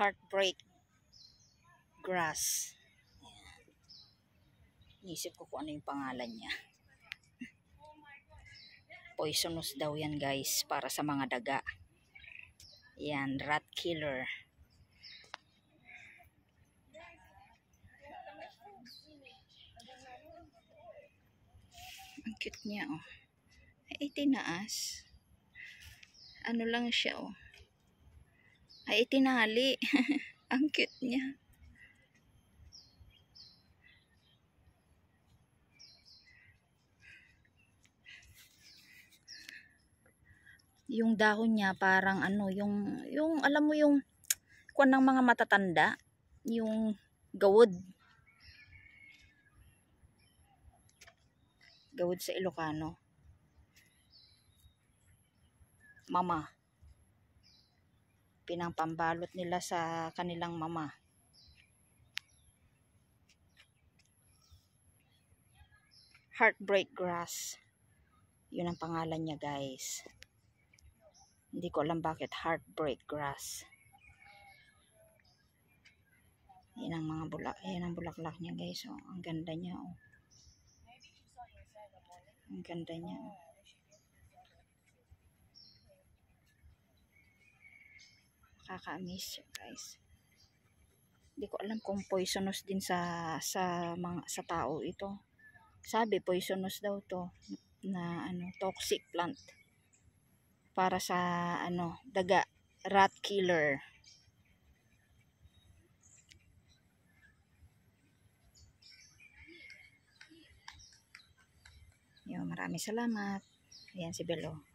heartbreak grass. Inisip ko kung ano yung pangalan niya. Poisonous daw yan guys, para sa mga daga. Yan, rat killer. Ang cute niya oh. Ay tinaas. Ano lang siya oh. Ay itinali. Ang cute niya. Yung dahon niya parang ano, yung alam mo yung kuwan ng mga matatanda, yung gawod. Gawod sa Ilocano. Mama. Pinapambalot nila sa kanilang mama. Heartbreak grass. Yun ang pangalan niya guys. Hindi ko alam bakit heartbreak grass. Yan ang mga yan ang bulaklak niya guys. Oh, ang ganda niya oh. Ang ganda niya. Nakaka-amaze guys. Hindi ko alam kung poisonous din sa tao ito. Sabi poisonous daw to na ano, toxic plant para sa ano, daga, rat killer. Yo, maraming salamat. Ayan si Belo.